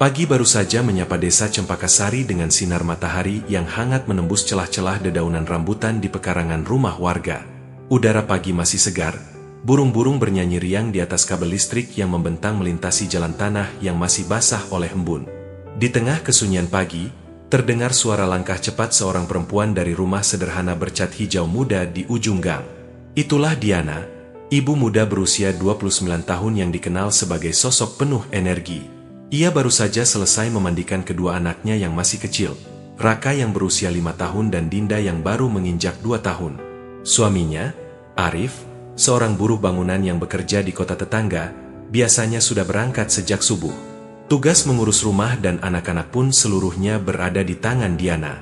Pagi baru saja menyapa desa Cempakasari dengan sinar matahari yang hangat menembus celah-celah dedaunan rambutan di pekarangan rumah warga. Udara pagi masih segar, burung-burung bernyanyi riang di atas kabel listrik yang membentang melintasi jalan tanah yang masih basah oleh embun. Di tengah kesunyian pagi, terdengar suara langkah cepat seorang perempuan dari rumah sederhana bercat hijau muda di ujung gang. Itulah Diana, ibu muda berusia 29 tahun yang dikenal sebagai sosok penuh energi. Ia baru saja selesai memandikan kedua anaknya yang masih kecil, Raka yang berusia 5 tahun dan Dinda yang baru menginjak 2 tahun. Suaminya, Arif, seorang buruh bangunan yang bekerja di kota tetangga, biasanya sudah berangkat sejak subuh. Tugas mengurus rumah dan anak-anak pun seluruhnya berada di tangan Diana.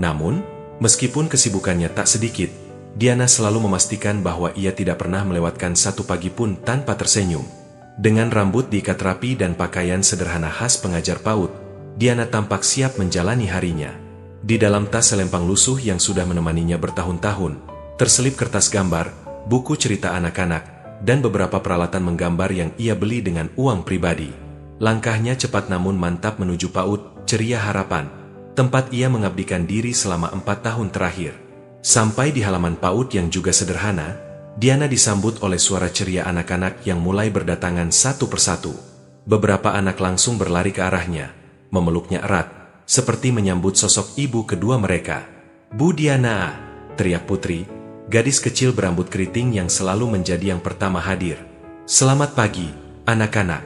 Namun, meskipun kesibukannya tak sedikit, Diana selalu memastikan bahwa ia tidak pernah melewatkan satu pagi pun tanpa tersenyum. Dengan rambut diikat rapi dan pakaian sederhana khas pengajar PAUD, Diana tampak siap menjalani harinya. Di dalam tas selempang lusuh yang sudah menemaninya bertahun-tahun, terselip kertas gambar, buku cerita anak-anak, dan beberapa peralatan menggambar yang ia beli dengan uang pribadi. Langkahnya cepat namun mantap menuju PAUD Ceria Harapan, tempat ia mengabdikan diri selama 4 tahun terakhir. Sampai di halaman PAUD yang juga sederhana, Diana disambut oleh suara ceria anak-anak yang mulai berdatangan satu persatu. Beberapa anak langsung berlari ke arahnya, memeluknya erat, seperti menyambut sosok ibu kedua mereka. "Bu Diana!" teriak Putri, gadis kecil berambut keriting yang selalu menjadi yang pertama hadir. "Selamat pagi, anak-anak,"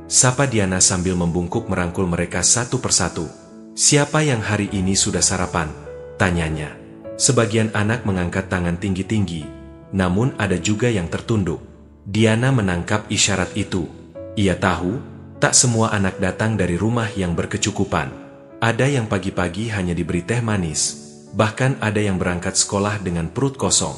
sapa Diana sambil membungkuk merangkul mereka satu persatu. "Siapa yang hari ini sudah sarapan?" tanyanya. Sebagian anak mengangkat tangan tinggi-tinggi, namun ada juga yang tertunduk. Diana menangkap isyarat itu. Ia tahu, tak semua anak datang dari rumah yang berkecukupan. Ada yang pagi-pagi hanya diberi teh manis, bahkan ada yang berangkat sekolah dengan perut kosong.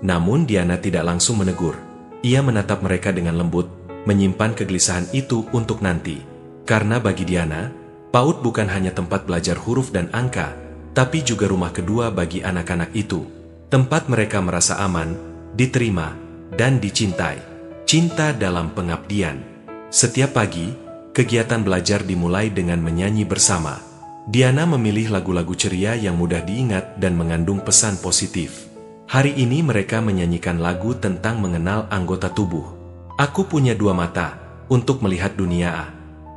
Namun Diana tidak langsung menegur. Ia menatap mereka dengan lembut, menyimpan kegelisahan itu untuk nanti. Karena bagi Diana, PAUD bukan hanya tempat belajar huruf dan angka, tapi juga rumah kedua bagi anak-anak itu. Tempat mereka merasa aman, diterima, dan dicintai. Cinta dalam pengabdian. Setiap pagi, kegiatan belajar dimulai dengan menyanyi bersama. Diana memilih lagu-lagu ceria yang mudah diingat dan mengandung pesan positif. Hari ini mereka menyanyikan lagu tentang mengenal anggota tubuh. "Aku punya 2 mata, untuk melihat dunia."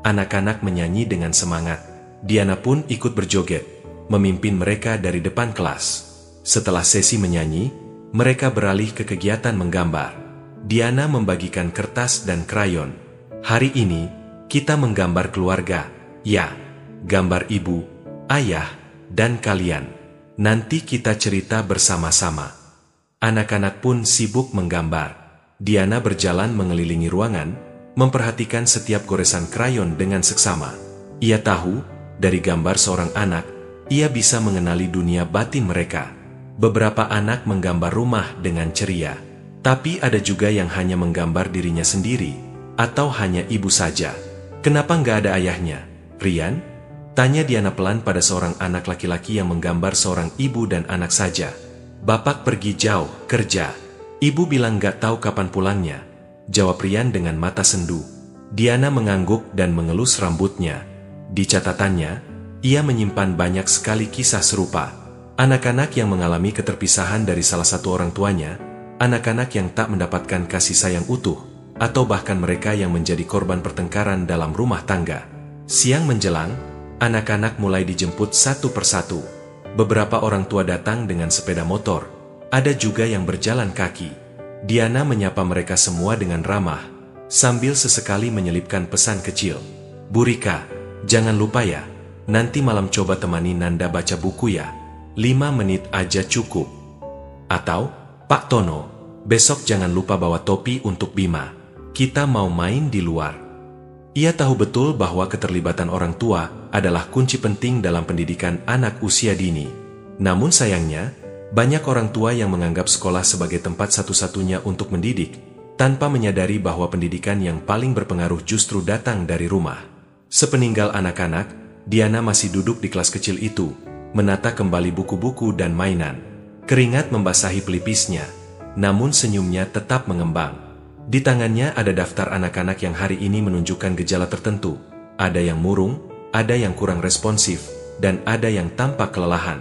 Anak-anak menyanyi dengan semangat. Diana pun ikut berjoget, memimpin mereka dari depan kelas. Setelah sesi menyanyi, mereka beralih ke kegiatan menggambar. Diana membagikan kertas dan krayon. "Hari ini, kita menggambar keluarga. Ya, gambar ibu, ayah, dan kalian. Nanti kita cerita bersama-sama." Anak-anak pun sibuk menggambar. Diana berjalan mengelilingi ruangan, memperhatikan setiap goresan krayon dengan seksama. Ia tahu, dari gambar seorang anak, ia bisa mengenali dunia batin mereka. Beberapa anak menggambar rumah dengan ceria, tapi ada juga yang hanya menggambar dirinya sendiri, atau hanya ibu saja. "Kenapa nggak ada ayahnya, Rian?" tanya Diana pelan pada seorang anak laki-laki yang menggambar seorang ibu dan anak saja. "Bapak pergi jauh, kerja. Ibu bilang nggak tahu kapan pulangnya," jawab Rian dengan mata sendu. Diana mengangguk dan mengelus rambutnya. Di catatannya, ia menyimpan banyak sekali kisah serupa. Anak-anak yang mengalami keterpisahan dari salah satu orang tuanya, anak-anak yang tak mendapatkan kasih sayang utuh, atau bahkan mereka yang menjadi korban pertengkaran dalam rumah tangga. Siang menjelang, anak-anak mulai dijemput satu persatu. Beberapa orang tua datang dengan sepeda motor, ada juga yang berjalan kaki. Diana menyapa mereka semua dengan ramah, sambil sesekali menyelipkan pesan kecil. "Bu Rika, jangan lupa ya, nanti malam coba temani Nanda baca buku ya. 5 menit aja cukup." Atau, "Pak Tono, besok jangan lupa bawa topi untuk Bima. Kita mau main di luar." Ia tahu betul bahwa keterlibatan orang tua adalah kunci penting dalam pendidikan anak usia dini. Namun sayangnya, banyak orang tua yang menganggap sekolah sebagai tempat satu-satunya untuk mendidik, tanpa menyadari bahwa pendidikan yang paling berpengaruh justru datang dari rumah. Sepeninggal anak-anak, Diana masih duduk di kelas kecil itu, menata kembali buku-buku dan mainan. Keringat membasahi pelipisnya, namun senyumnya tetap mengembang. Di tangannya ada daftar anak-anak yang hari ini menunjukkan gejala tertentu. Ada yang murung, ada yang kurang responsif, dan ada yang tampak kelelahan.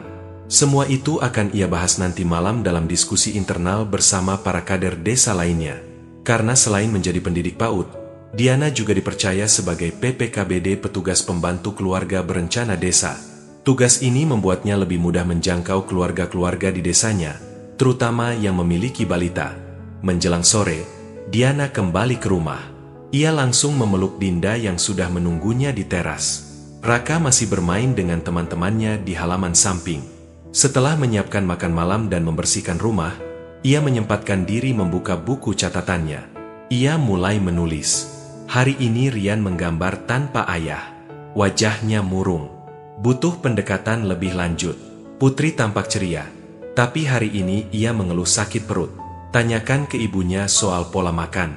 Semua itu akan ia bahas nanti malam dalam diskusi internal bersama para kader desa lainnya. Karena selain menjadi pendidik PAUD, Diana juga dipercaya sebagai PPKBD petugas pembantu keluarga berencana desa. Tugas ini membuatnya lebih mudah menjangkau keluarga-keluarga di desanya, terutama yang memiliki balita. Menjelang sore, Diana kembali ke rumah. Ia langsung memeluk Dinda yang sudah menunggunya di teras. Raka masih bermain dengan teman-temannya di halaman samping. Setelah menyiapkan makan malam dan membersihkan rumah, ia menyempatkan diri membuka buku catatannya. Ia mulai menulis. Hari ini Rian menggambar tanpa ayah. Wajahnya murung. Butuh pendekatan lebih lanjut. Putri tampak ceria. Tapi hari ini ia mengeluh sakit perut. Tanyakan ke ibunya soal pola makan.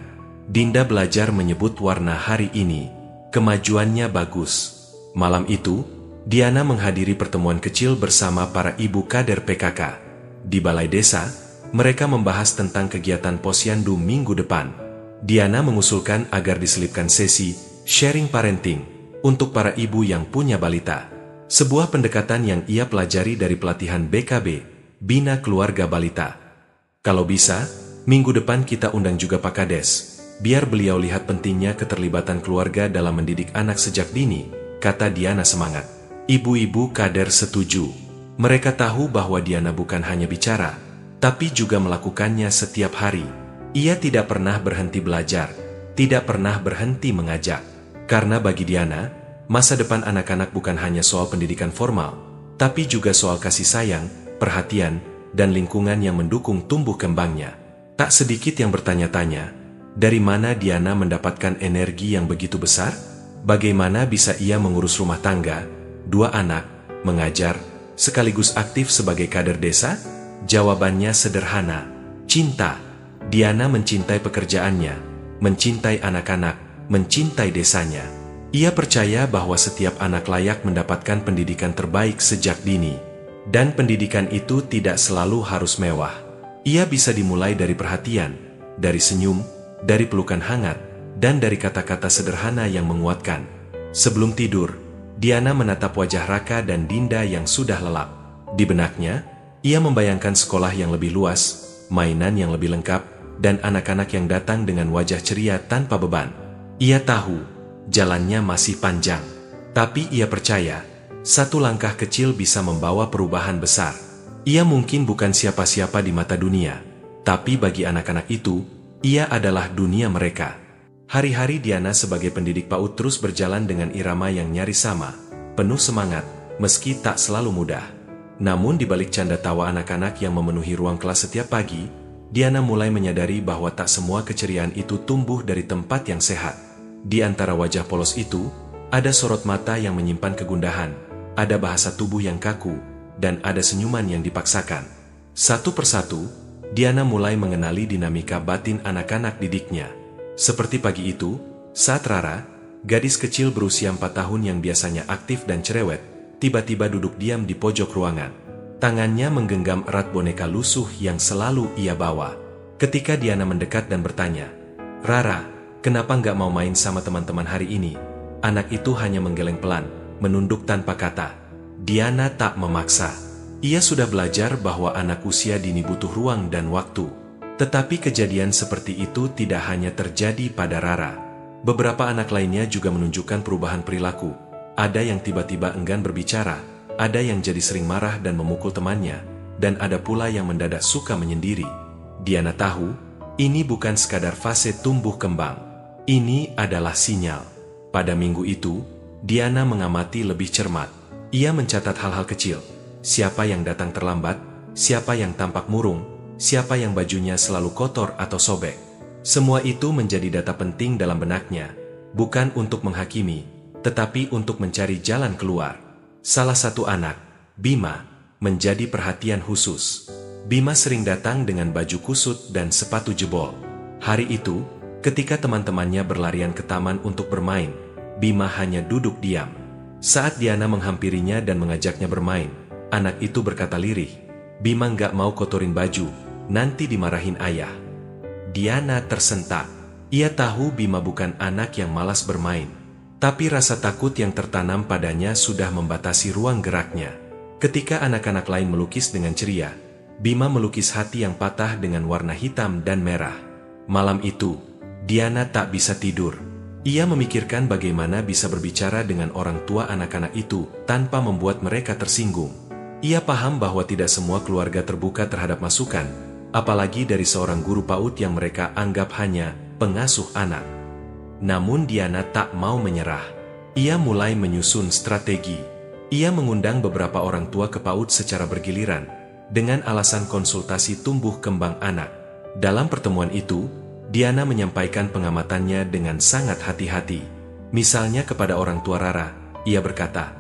Dinda belajar menyebut warna hari ini. Kemajuannya bagus. Malam itu, Diana menghadiri pertemuan kecil bersama para ibu kader PKK. Di balai desa, mereka membahas tentang kegiatan posyandu minggu depan. Diana mengusulkan agar diselipkan sesi sharing parenting untuk para ibu yang punya balita. Sebuah pendekatan yang ia pelajari dari pelatihan BKB, Bina Keluarga Balita. Kalau bisa, minggu depan kita undang juga Pak Kades, biar beliau lihat pentingnya keterlibatan keluarga dalam mendidik anak sejak dini, kata Diana semangat. Ibu-ibu kader setuju. Mereka tahu bahwa Diana bukan hanya bicara, tapi juga melakukannya setiap hari. Ia tidak pernah berhenti belajar, tidak pernah berhenti mengajak. Karena bagi Diana, masa depan anak-anak bukan hanya soal pendidikan formal, tapi juga soal kasih sayang, perhatian, dan lingkungan yang mendukung tumbuh kembangnya. Tak sedikit yang bertanya-tanya, dari mana Diana mendapatkan energi yang begitu besar? Bagaimana bisa ia mengurus rumah tangga, 2 anak, mengajar, sekaligus aktif sebagai kader desa? Jawabannya sederhana, cinta. Diana mencintai pekerjaannya, mencintai anak-anak, mencintai desanya. Ia percaya bahwa setiap anak layak mendapatkan pendidikan terbaik sejak dini. Dan pendidikan itu tidak selalu harus mewah. Ia bisa dimulai dari perhatian, dari senyum, dari pelukan hangat, dan dari kata-kata sederhana yang menguatkan. Sebelum tidur, Diana menatap wajah Raka dan Dinda yang sudah lelap. Di benaknya, ia membayangkan sekolah yang lebih luas, mainan yang lebih lengkap, dan anak-anak yang datang dengan wajah ceria tanpa beban. Ia tahu, jalannya masih panjang. Tapi ia percaya, satu langkah kecil bisa membawa perubahan besar. Ia mungkin bukan siapa-siapa di mata dunia, tapi bagi anak-anak itu, ia adalah dunia mereka. Hari-hari Diana sebagai pendidik PAUD terus berjalan dengan irama yang nyaris sama, penuh semangat, meski tak selalu mudah. Namun di balik canda tawa anak-anak yang memenuhi ruang kelas setiap pagi, Diana mulai menyadari bahwa tak semua keceriaan itu tumbuh dari tempat yang sehat. Di antara wajah polos itu, ada sorot mata yang menyimpan kegundahan, ada bahasa tubuh yang kaku, dan ada senyuman yang dipaksakan. Satu persatu, Diana mulai mengenali dinamika batin anak-anak didiknya. Seperti pagi itu, saat Rara, gadis kecil berusia 4 tahun yang biasanya aktif dan cerewet, tiba-tiba duduk diam di pojok ruangan. Tangannya menggenggam erat boneka lusuh yang selalu ia bawa. Ketika Diana mendekat dan bertanya, "Rara, kenapa nggak mau main sama teman-teman hari ini?" Anak itu hanya menggeleng pelan, menunduk tanpa kata. Diana tak memaksa. Ia sudah belajar bahwa anak usia dini butuh ruang dan waktu. Tetapi kejadian seperti itu tidak hanya terjadi pada Rara. Beberapa anak lainnya juga menunjukkan perubahan perilaku. Ada yang tiba-tiba enggan berbicara, ada yang jadi sering marah dan memukul temannya, dan ada pula yang mendadak suka menyendiri. Diana tahu, ini bukan sekadar fase tumbuh kembang. Ini adalah sinyal. Pada minggu itu, Diana mengamati lebih cermat. Ia mencatat hal-hal kecil. Siapa yang datang terlambat, siapa yang tampak murung, siapa yang bajunya selalu kotor atau sobek. Semua itu menjadi data penting dalam benaknya, bukan untuk menghakimi, tetapi untuk mencari jalan keluar. Salah satu anak, Bima, menjadi perhatian khusus. Bima sering datang dengan baju kusut dan sepatu jebol. Hari itu, ketika teman-temannya berlarian ke taman untuk bermain, Bima hanya duduk diam. Saat Diana menghampirinya dan mengajaknya bermain, anak itu berkata lirih, "Bima nggak mau kotorin baju, nanti dimarahin ayah." Diana tersentak. Ia tahu Bima bukan anak yang malas bermain, Tapi rasa takut yang tertanam padanya sudah membatasi ruang geraknya. Ketika anak-anak lain melukis dengan ceria, Bima melukis hati yang patah dengan warna hitam dan merah. Malam itu, Diana tak bisa tidur. Ia memikirkan bagaimana bisa berbicara dengan orang tua anak-anak itu tanpa membuat mereka tersinggung. Ia paham bahwa tidak semua keluarga terbuka terhadap masukan, apalagi dari seorang guru PAUD yang mereka anggap hanya pengasuh anak. Namun Diana tak mau menyerah. Ia mulai menyusun strategi. Ia mengundang beberapa orang tua ke PAUD secara bergiliran, dengan alasan konsultasi tumbuh kembang anak. Dalam pertemuan itu, Diana menyampaikan pengamatannya dengan sangat hati-hati. Misalnya kepada orang tua Rara, ia berkata,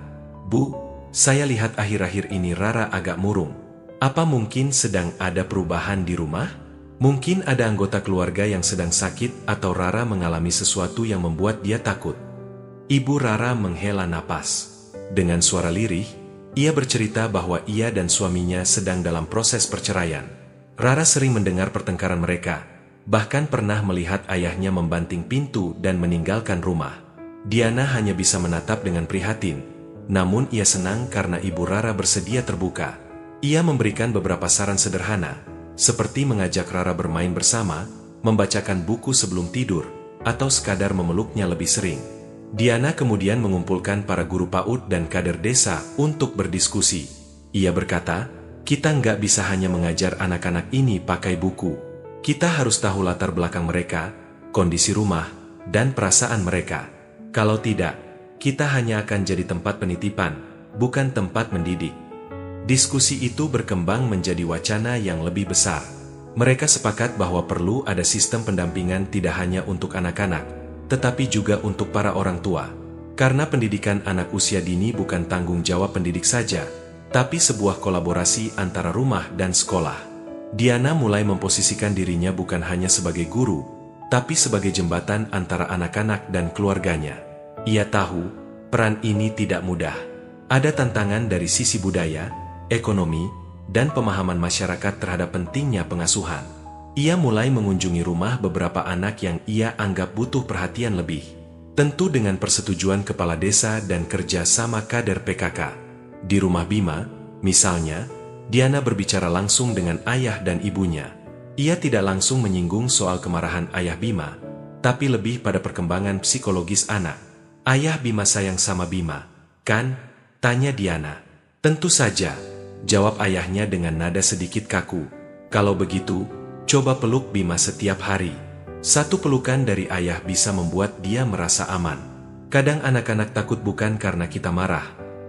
"Bu, saya lihat akhir-akhir ini Rara agak murung. Apa mungkin sedang ada perubahan di rumah? Mungkin ada anggota keluarga yang sedang sakit atau Rara mengalami sesuatu yang membuat dia takut." Ibu Rara menghela napas. Dengan suara lirih, ia bercerita bahwa ia dan suaminya sedang dalam proses perceraian. Rara sering mendengar pertengkaran mereka, bahkan pernah melihat ayahnya membanting pintu dan meninggalkan rumah. Diana hanya bisa menatap dengan prihatin, namun ia senang karena ibu Rara bersedia terbuka. Ia memberikan beberapa saran sederhana, seperti mengajak Rara bermain bersama, membacakan buku sebelum tidur, atau sekadar memeluknya lebih sering. Diana kemudian mengumpulkan para guru PAUD dan kader desa untuk berdiskusi. Ia berkata, "Kita nggak bisa hanya mengajar anak-anak ini pakai buku. Kita harus tahu latar belakang mereka, kondisi rumah, dan perasaan mereka. Kalau tidak, kita hanya akan jadi tempat penitipan, bukan tempat mendidik." Diskusi itu berkembang menjadi wacana yang lebih besar. Mereka sepakat bahwa perlu ada sistem pendampingan tidak hanya untuk anak-anak, tetapi juga untuk para orang tua. Karena pendidikan anak usia dini bukan tanggung jawab pendidik saja, tapi sebuah kolaborasi antara rumah dan sekolah. Diana mulai memposisikan dirinya bukan hanya sebagai guru, tapi sebagai jembatan antara anak-anak dan keluarganya. Ia tahu, peran ini tidak mudah. Ada tantangan dari sisi budaya, ekonomi, dan pemahaman masyarakat terhadap pentingnya pengasuhan. Ia mulai mengunjungi rumah beberapa anak yang ia anggap butuh perhatian lebih. Tentu dengan persetujuan kepala desa dan kerja sama kader PKK. Di rumah Bima, misalnya, Diana berbicara langsung dengan ayah dan ibunya. Ia tidak langsung menyinggung soal kemarahan ayah Bima, tapi lebih pada perkembangan psikologis anak. "Ayah Bima sayang sama Bima, kan?" tanya Diana. "Tentu saja," jawab ayahnya dengan nada sedikit kaku. "Kalau begitu, coba peluk Bima setiap hari." Satu pelukan dari ayah bisa membuat dia merasa aman. Kadang anak-anak takut bukan karena kita marah,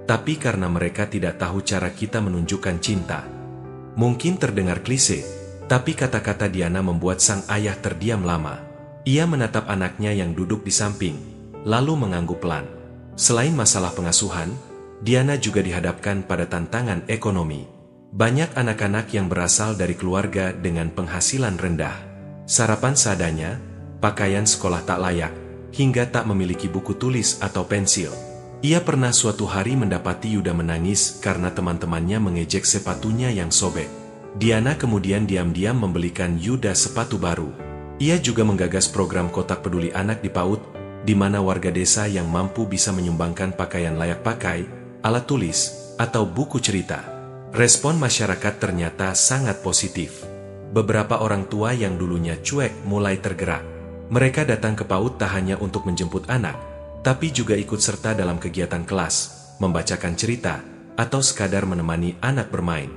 tapi karena mereka tidak tahu cara kita menunjukkan cinta. Mungkin terdengar klise, tapi kata-kata Diana membuat sang ayah terdiam lama. Ia menatap anaknya yang duduk di samping, lalu mengangguk pelan. Selain masalah pengasuhan, Diana juga dihadapkan pada tantangan ekonomi. Banyak anak-anak yang berasal dari keluarga dengan penghasilan rendah. Sarapan seadanya, pakaian sekolah tak layak, hingga tak memiliki buku tulis atau pensil. Ia pernah suatu hari mendapati Yuda menangis karena teman-temannya mengejek sepatunya yang sobek. Diana kemudian diam-diam membelikan Yuda sepatu baru. Ia juga menggagas program kotak peduli anak di PAUD, di mana warga desa yang mampu bisa menyumbangkan pakaian layak pakai, alat tulis, atau buku cerita. Respon masyarakat ternyata sangat positif. Beberapa orang tua yang dulunya cuek mulai tergerak. Mereka datang ke PAUD tak hanya untuk menjemput anak, tapi juga ikut serta dalam kegiatan kelas, membacakan cerita, atau sekadar menemani anak bermain.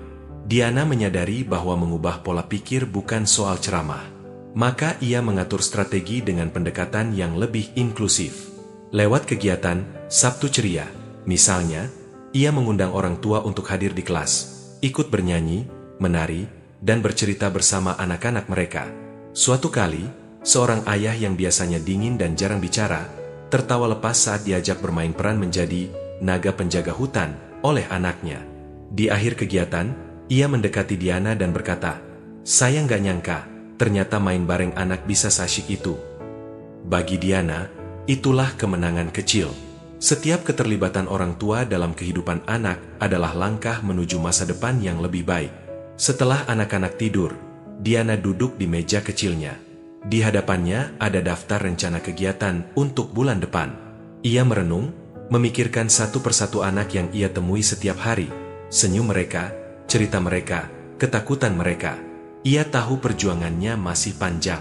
Diana menyadari bahwa mengubah pola pikir bukan soal ceramah. Maka ia mengatur strategi dengan pendekatan yang lebih inklusif. Lewat kegiatan Sabtu Ceria, misalnya, ia mengundang orang tua untuk hadir di kelas, ikut bernyanyi, menari, dan bercerita bersama anak-anak mereka. Suatu kali, seorang ayah yang biasanya dingin dan jarang bicara, tertawa lepas saat diajak bermain peran menjadi naga penjaga hutan oleh anaknya. Di akhir kegiatan, ia mendekati Diana dan berkata, "Saya nggak nyangka, ternyata main bareng anak bisa seasyik itu." Bagi Diana, itulah kemenangan kecil. Setiap keterlibatan orang tua dalam kehidupan anak adalah langkah menuju masa depan yang lebih baik. Setelah anak-anak tidur, Diana duduk di meja kecilnya. Di hadapannya ada daftar rencana kegiatan untuk bulan depan. Ia merenung, memikirkan satu persatu anak yang ia temui setiap hari, senyum mereka, cerita mereka, ketakutan mereka. Ia tahu perjuangannya masih panjang.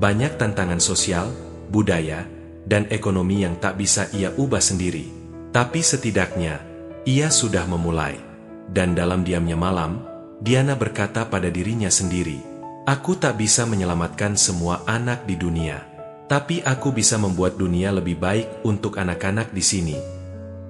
Banyak tantangan sosial, budaya, dan ekonomi yang tak bisa ia ubah sendiri. Tapi setidaknya, ia sudah memulai. Dan dalam diamnya malam, Diana berkata pada dirinya sendiri, "Aku tak bisa menyelamatkan semua anak di dunia. Tapi aku bisa membuat dunia lebih baik untuk anak-anak di sini."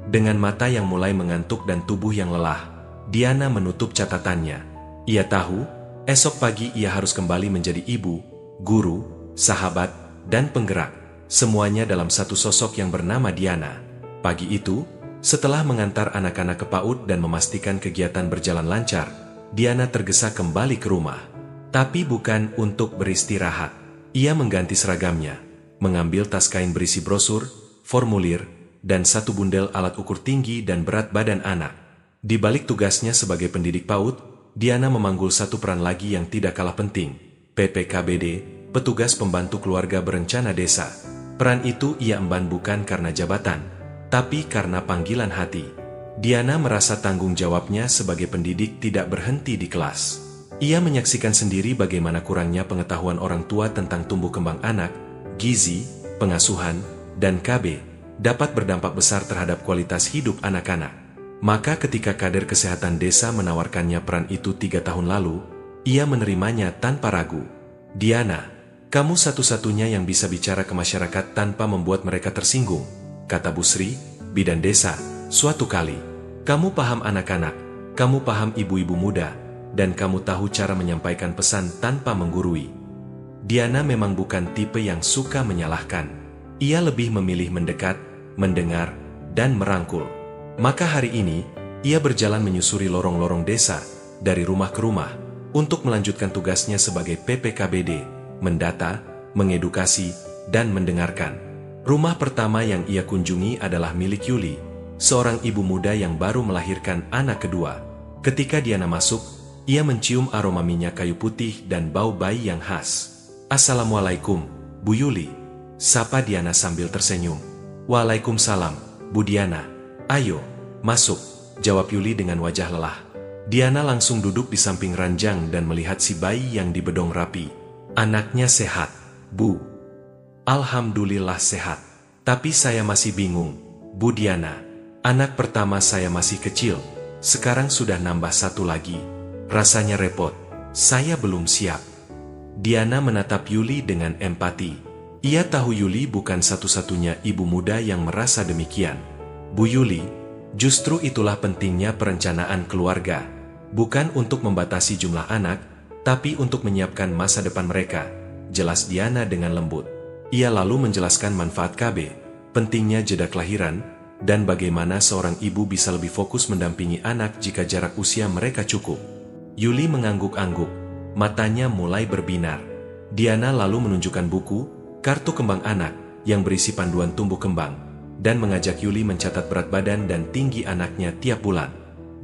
Dengan mata yang mulai mengantuk dan tubuh yang lelah, Diana menutup catatannya. Ia tahu, esok pagi ia harus kembali menjadi ibu, guru, sahabat, dan penggerak, semuanya dalam satu sosok yang bernama Diana. Pagi itu, setelah mengantar anak-anak ke PAUD dan memastikan kegiatan berjalan lancar, Diana tergesa kembali ke rumah. Tapi bukan untuk beristirahat. Ia mengganti seragamnya, mengambil tas kain berisi brosur, formulir, dan satu bundel alat ukur tinggi dan berat badan anak. Di balik tugasnya sebagai pendidik PAUD, Diana memanggul satu peran lagi yang tidak kalah penting, PPKBD, petugas pembantu keluarga berencana desa. Peran itu ia emban bukan karena jabatan, tapi karena panggilan hati. Diana merasa tanggung jawabnya sebagai pendidik tidak berhenti di kelas. Ia menyaksikan sendiri bagaimana kurangnya pengetahuan orang tua tentang tumbuh kembang anak, gizi, pengasuhan, dan KB, dapat berdampak besar terhadap kualitas hidup anak-anak. Maka ketika kader kesehatan desa menawarkannya peran itu 3 tahun lalu, ia menerimanya tanpa ragu. "Diana, kamu satu-satunya yang bisa bicara ke masyarakat tanpa membuat mereka tersinggung," kata Bu Sri, bidan desa, suatu kali. "Kamu paham anak-anak, kamu paham ibu-ibu muda, dan kamu tahu cara menyampaikan pesan tanpa menggurui." Diana memang bukan tipe yang suka menyalahkan. Ia lebih memilih mendekat, mendengar, dan merangkul. Maka hari ini, ia berjalan menyusuri lorong-lorong desa, dari rumah ke rumah, untuk melanjutkan tugasnya sebagai PPKBD, mendata, mengedukasi, dan mendengarkan. Rumah pertama yang ia kunjungi adalah milik Yuli, seorang ibu muda yang baru melahirkan anak kedua. Ketika Diana masuk, ia mencium aroma minyak kayu putih dan bau bayi yang khas. "Assalamualaikum, Bu Yuli," sapa Diana sambil tersenyum. "Waalaikumsalam, Bu Diana. Ayo, masuk," jawab Yuli dengan wajah lelah. Diana langsung duduk di samping ranjang dan melihat si bayi yang dibedong rapi. "Anaknya sehat, Bu." "Alhamdulillah sehat. Tapi saya masih bingung, Bu Diana. Anak pertama saya masih kecil, sekarang sudah nambah satu lagi. Rasanya repot, saya belum siap." Diana menatap Yuli dengan empati. Ia tahu Yuli bukan satu-satunya ibu muda yang merasa demikian. "Bu Yuli, justru itulah pentingnya perencanaan keluarga. Bukan untuk membatasi jumlah anak, tapi untuk menyiapkan masa depan mereka," jelas Diana dengan lembut. Ia lalu menjelaskan manfaat KB, pentingnya jeda kelahiran, dan bagaimana seorang ibu bisa lebih fokus mendampingi anak jika jarak usia mereka cukup. Yuli mengangguk-angguk, matanya mulai berbinar. Diana lalu menunjukkan buku, kartu kembang anak, yang berisi panduan tumbuh kembang, dan mengajak Yuli mencatat berat badan dan tinggi anaknya tiap bulan.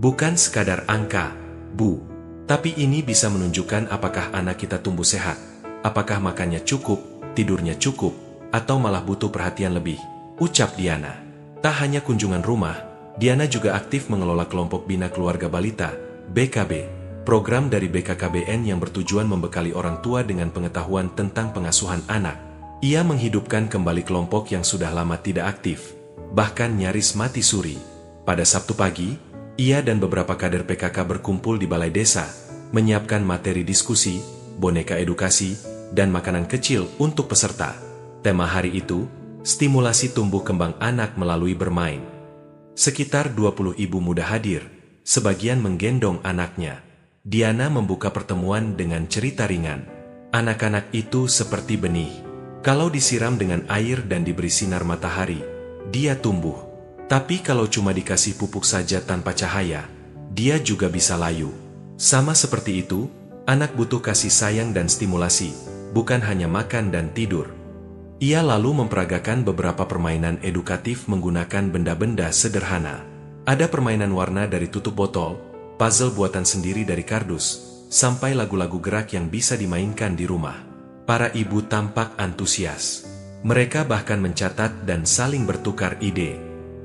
"Bukan sekadar angka, Bu, tapi ini bisa menunjukkan apakah anak kita tumbuh sehat, apakah makannya cukup, tidurnya cukup, atau malah butuh perhatian lebih," ucap Diana. Tak hanya kunjungan rumah, Diana juga aktif mengelola kelompok bina keluarga balita, BKB, program dari BKKBN yang bertujuan membekali orang tua dengan pengetahuan tentang pengasuhan anak. Ia menghidupkan kembali kelompok yang sudah lama tidak aktif, bahkan nyaris mati suri. Pada Sabtu pagi, ia dan beberapa kader PKK berkumpul di balai desa, menyiapkan materi diskusi, boneka edukasi, dan makanan kecil untuk peserta. Tema hari itu, stimulasi tumbuh kembang anak melalui bermain. Sekitar 20 ibu muda hadir, sebagian menggendong anaknya. Diana membuka pertemuan dengan cerita ringan. Anak-anak itu seperti benih. Kalau disiram dengan air dan diberi sinar matahari, dia tumbuh. Tapi kalau cuma dikasih pupuk saja tanpa cahaya, dia juga bisa layu. Sama seperti itu, anak butuh kasih sayang dan stimulasi, bukan hanya makan dan tidur. Ia lalu memperagakan beberapa permainan edukatif menggunakan benda-benda sederhana. Ada permainan warna dari tutup botol, puzzle buatan sendiri dari kardus, sampai lagu-lagu gerak yang bisa dimainkan di rumah. Para ibu tampak antusias. Mereka bahkan mencatat dan saling bertukar ide.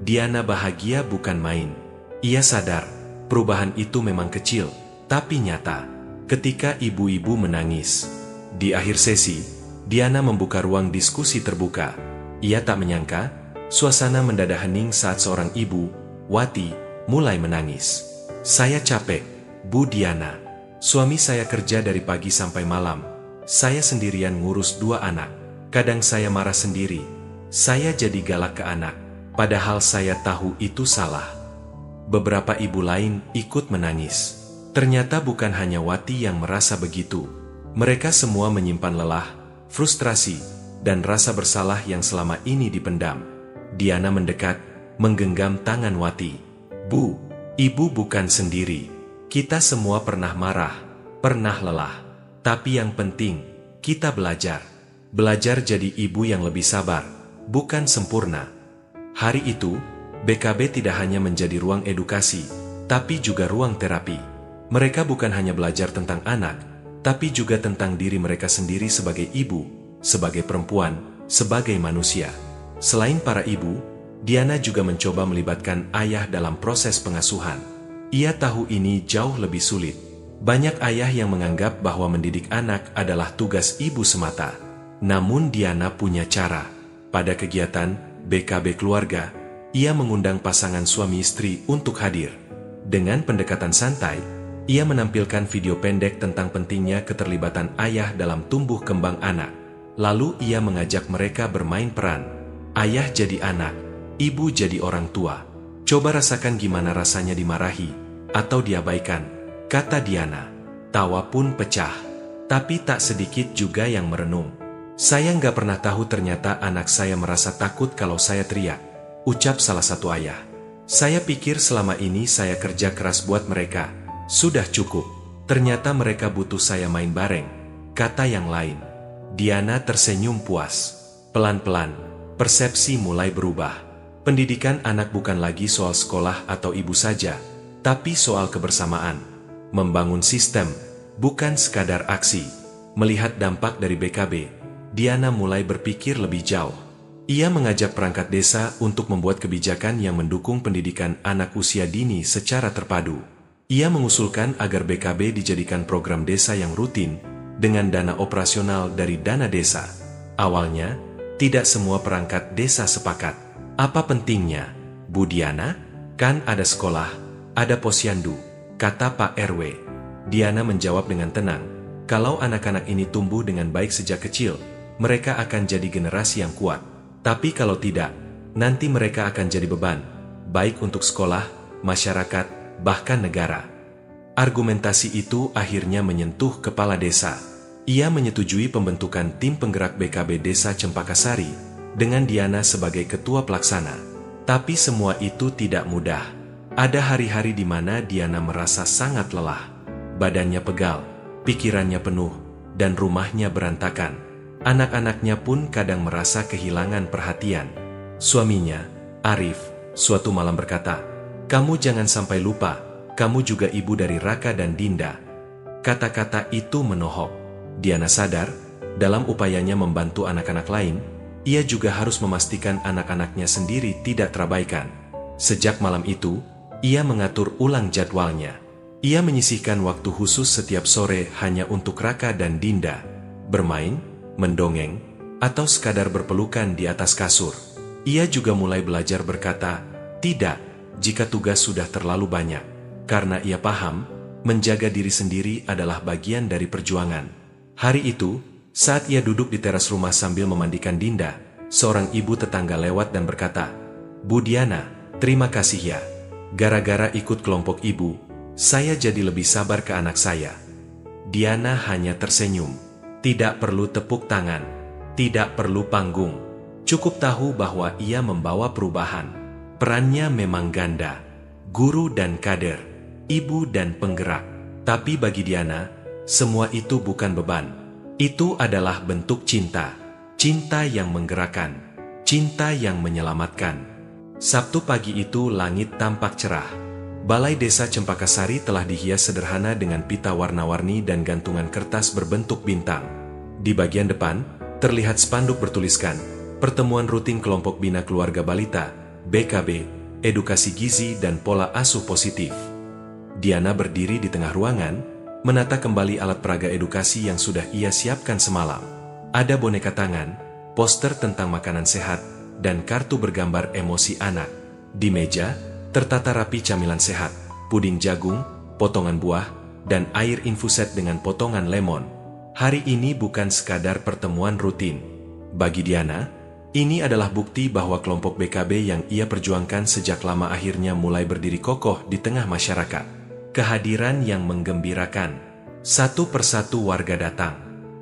Diana bahagia bukan main. Ia sadar, perubahan itu memang kecil, tapi nyata. Ketika ibu-ibu menangis. Di akhir sesi, Diana membuka ruang diskusi terbuka. Ia tak menyangka, suasana mendadak hening saat seorang ibu, Wati, mulai menangis. "Saya capek, Bu Diana. Suami saya kerja dari pagi sampai malam. Saya sendirian ngurus 2 anak. Kadang saya marah sendiri. Saya jadi galak ke anak. Padahal saya tahu itu salah." Beberapa ibu lain ikut menangis. Ternyata bukan hanya Wati yang merasa begitu. Mereka semua menyimpan lelah, frustrasi, dan rasa bersalah yang selama ini dipendam. Diana mendekat, menggenggam tangan Wati. "Bu, ibu bukan sendiri. Kita semua pernah marah, pernah lelah. Tapi yang penting, kita belajar. Belajar jadi ibu yang lebih sabar, bukan sempurna." Hari itu, BKB tidak hanya menjadi ruang edukasi, tapi juga ruang terapi. Mereka bukan hanya belajar tentang anak, tapi juga tentang diri mereka sendiri sebagai ibu, sebagai perempuan, sebagai manusia. Selain para ibu, Diana juga mencoba melibatkan ayah dalam proses pengasuhan. Ia tahu ini jauh lebih sulit. Banyak ayah yang menganggap bahwa mendidik anak adalah tugas ibu semata. Namun Diana punya cara. Pada kegiatan BKB keluarga, ia mengundang pasangan suami istri untuk hadir. Dengan pendekatan santai, ia menampilkan video pendek tentang pentingnya keterlibatan ayah dalam tumbuh kembang anak. Lalu ia mengajak mereka bermain peran. Ayah jadi anak, ibu jadi orang tua. "Coba rasakan gimana rasanya dimarahi atau diabaikan," kata Diana. Tawa pun pecah. Tapi tak sedikit juga yang merenung. "Saya nggak pernah tahu ternyata anak saya merasa takut kalau saya teriak," ucap salah satu ayah. "Saya pikir selama ini saya kerja keras buat mereka. Sudah cukup. Ternyata mereka butuh saya main bareng," kata yang lain. Diana tersenyum puas. Pelan-pelan, persepsi mulai berubah. Pendidikan anak bukan lagi soal sekolah atau ibu saja, tapi soal kebersamaan. Membangun sistem, bukan sekadar aksi. Melihat dampak dari BKB, Diana mulai berpikir lebih jauh. Ia mengajak perangkat desa untuk membuat kebijakan yang mendukung pendidikan anak usia dini secara terpadu. Ia mengusulkan agar BKB dijadikan program desa yang rutin, dengan dana operasional dari dana desa. Awalnya, tidak semua perangkat desa sepakat. "Apa pentingnya, Bu Diana? Kan ada sekolah, ada posyandu," kata Pak RW. Diana menjawab dengan tenang, "Kalau anak-anak ini tumbuh dengan baik sejak kecil, mereka akan jadi generasi yang kuat. Tapi kalau tidak, nanti mereka akan jadi beban, baik untuk sekolah, masyarakat, bahkan negara." Argumentasi itu akhirnya menyentuh kepala desa. Ia menyetujui pembentukan tim penggerak BKB Desa Cempakasari, dengan Diana sebagai ketua pelaksana. Tapi semua itu tidak mudah. Ada hari-hari di mana Diana merasa sangat lelah. Badannya pegal, pikirannya penuh, dan rumahnya berantakan. Anak-anaknya pun kadang merasa kehilangan perhatian. Suaminya, Arif, suatu malam berkata, "Kamu jangan sampai lupa, kamu juga ibu dari Raka dan Dinda." Kata-kata itu menohok. Diana sadar, dalam upayanya membantu anak-anak lain, ia juga harus memastikan anak-anaknya sendiri tidak terabaikan. Sejak malam itu, ia mengatur ulang jadwalnya. Ia menyisihkan waktu khusus setiap sore hanya untuk Raka dan Dinda. Bermain, mendongeng, atau sekadar berpelukan di atas kasur. Ia juga mulai belajar berkata, "tidak," jika tugas sudah terlalu banyak. Karena ia paham, menjaga diri sendiri adalah bagian dari perjuangan. Hari itu, saat ia duduk di teras rumah sambil memandikan Dinda, seorang ibu tetangga lewat dan berkata, "Bu Diana, terima kasih ya. Gara-gara ikut kelompok ibu, saya jadi lebih sabar ke anak saya." Diana hanya tersenyum. Tidak perlu tepuk tangan, tidak perlu panggung. Cukup tahu bahwa ia membawa perubahan. Perannya memang ganda, guru dan kader, ibu dan penggerak. Tapi bagi Diana, semua itu bukan beban. Itu adalah bentuk cinta. Cinta yang menggerakkan, cinta yang menyelamatkan. Sabtu pagi itu langit tampak cerah. Balai Desa Cempakasari telah dihias sederhana dengan pita warna-warni dan gantungan kertas berbentuk bintang. Di bagian depan, terlihat spanduk bertuliskan, pertemuan rutin kelompok bina keluarga balita, BKB, edukasi gizi dan pola asuh positif. Diana berdiri di tengah ruangan, menata kembali alat peraga edukasi yang sudah ia siapkan semalam. Ada boneka tangan, poster tentang makanan sehat, dan kartu bergambar emosi anak. Di meja, tertata rapi camilan sehat, puding jagung, potongan buah, dan air infuset dengan potongan lemon. Hari ini bukan sekadar pertemuan rutin. Bagi Diana, ini adalah bukti bahwa kelompok BKB yang ia perjuangkan sejak lama akhirnya mulai berdiri kokoh di tengah masyarakat. Kehadiran yang menggembirakan. Satu persatu warga datang.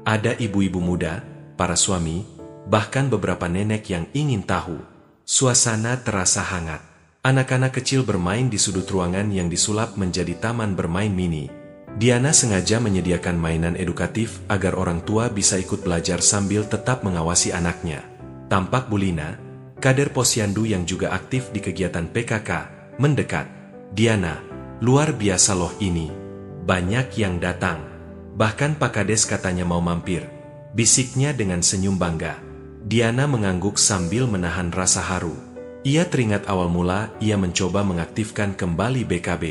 Ada ibu-ibu muda, para suami, bahkan beberapa nenek yang ingin tahu. Suasana terasa hangat. Anak-anak kecil bermain di sudut ruangan yang disulap menjadi taman bermain mini. Diana sengaja menyediakan mainan edukatif agar orang tua bisa ikut belajar sambil tetap mengawasi anaknya. Tampak Bu Lina, kader Posyandu yang juga aktif di kegiatan PKK, mendekat. Diana, luar biasa loh ini. Banyak yang datang. Bahkan Pak Kades katanya mau mampir. Bisiknya dengan senyum bangga. Diana mengangguk sambil menahan rasa haru. Ia teringat awal mula ia mencoba mengaktifkan kembali BKB.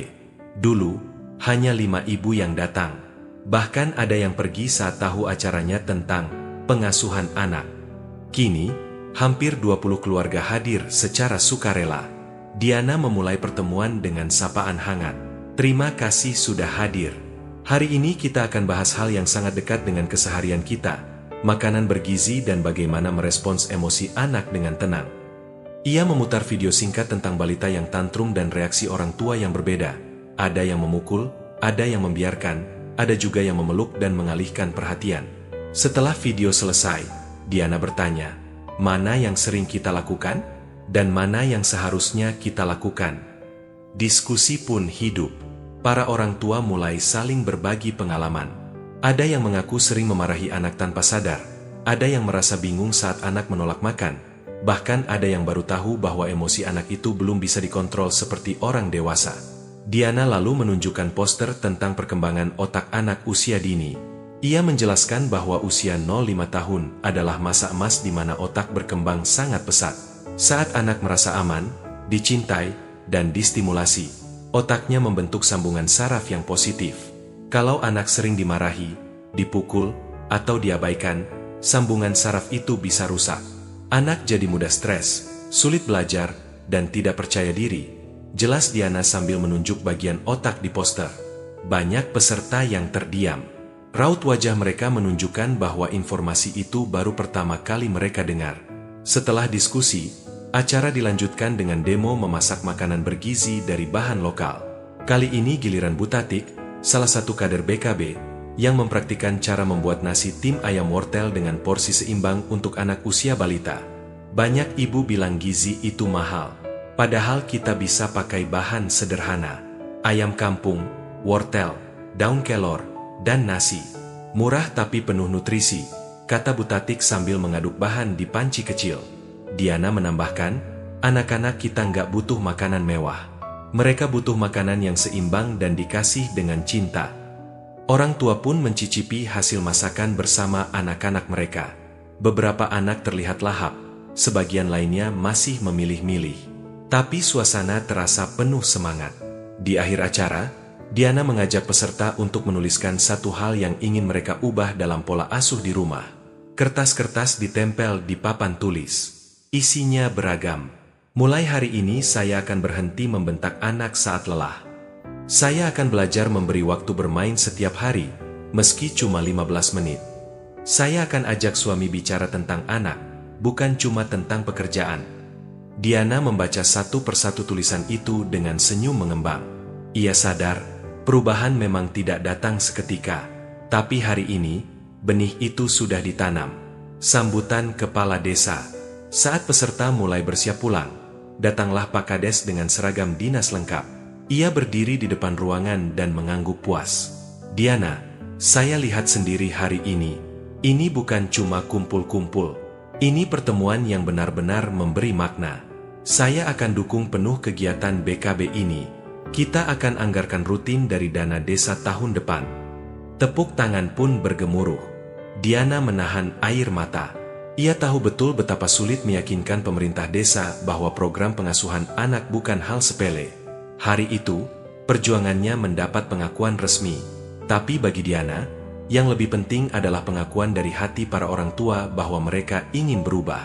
Dulu, hanya 5 ibu yang datang. Bahkan ada yang pergi saat tahu acaranya tentang pengasuhan anak. Kini, hampir 20 keluarga hadir secara sukarela. Diana memulai pertemuan dengan sapaan hangat. Terima kasih sudah hadir. Hari ini kita akan bahas hal yang sangat dekat dengan keseharian kita, makanan bergizi dan bagaimana merespons emosi anak dengan tenang. Ia memutar video singkat tentang balita yang tantrum dan reaksi orang tua yang berbeda. Ada yang memukul, ada yang membiarkan, ada juga yang memeluk dan mengalihkan perhatian. Setelah video selesai, Diana bertanya, mana yang sering kita lakukan? Dan mana yang seharusnya kita lakukan? Diskusi pun hidup. Para orang tua mulai saling berbagi pengalaman. Ada yang mengaku sering memarahi anak tanpa sadar. Ada yang merasa bingung saat anak menolak makan. Bahkan ada yang baru tahu bahwa emosi anak itu belum bisa dikontrol seperti orang dewasa. Diana lalu menunjukkan poster tentang perkembangan otak anak usia dini. Ia menjelaskan bahwa usia 0-5 tahun adalah masa emas di mana otak berkembang sangat pesat. Saat anak merasa aman, dicintai, dan distimulasi, otaknya membentuk sambungan saraf yang positif. Kalau anak sering dimarahi, dipukul, atau diabaikan, sambungan saraf itu bisa rusak. Anak jadi mudah stres, sulit belajar, dan tidak percaya diri. Jelas Diana sambil menunjuk bagian otak di poster. Banyak peserta yang terdiam. Raut wajah mereka menunjukkan bahwa informasi itu baru pertama kali mereka dengar. Setelah diskusi, acara dilanjutkan dengan demo memasak makanan bergizi dari bahan lokal. Kali ini giliran Bu Tatik, salah satu kader BKB, yang mempraktikkan cara membuat nasi tim ayam wortel dengan porsi seimbang untuk anak usia balita. Banyak ibu bilang gizi itu mahal. Padahal kita bisa pakai bahan sederhana. Ayam kampung, wortel, daun kelor, dan nasi. Murah tapi penuh nutrisi, kata Bu Tatik sambil mengaduk bahan di panci kecil. Diana menambahkan, anak-anak kita nggak butuh makanan mewah. Mereka butuh makanan yang seimbang dan dikasih dengan cinta. Orang tua pun mencicipi hasil masakan bersama anak-anak mereka. Beberapa anak terlihat lahap, sebagian lainnya masih memilih-milih. Tapi suasana terasa penuh semangat. Di akhir acara, Diana mengajak peserta untuk menuliskan satu hal yang ingin mereka ubah dalam pola asuh di rumah. Kertas-kertas ditempel di papan tulis. Isinya beragam. Mulai hari ini saya akan berhenti membentak anak saat lelah. Saya akan belajar memberi waktu bermain setiap hari, meski cuma 15 menit. Saya akan ajak suami bicara tentang anak, bukan cuma tentang pekerjaan. Diana membaca satu persatu tulisan itu dengan senyum mengembang. Ia sadar, perubahan memang tidak datang seketika. Tapi hari ini, benih itu sudah ditanam. Sambutan kepala desa. Saat peserta mulai bersiap pulang, datanglah Pak Kades dengan seragam dinas lengkap. Ia berdiri di depan ruangan dan mengangguk puas. Diana, saya lihat sendiri hari ini. Ini bukan cuma kumpul-kumpul. Ini pertemuan yang benar-benar memberi makna. Saya akan dukung penuh kegiatan BKB ini. Kita akan anggarkan rutin dari dana desa tahun depan. Tepuk tangan pun bergemuruh. Diana menahan air mata. Ia tahu betul betapa sulit meyakinkan pemerintah desa bahwa program pengasuhan anak bukan hal sepele. Hari itu, perjuangannya mendapat pengakuan resmi. Tapi bagi Diana, yang lebih penting adalah pengakuan dari hati para orang tua bahwa mereka ingin berubah.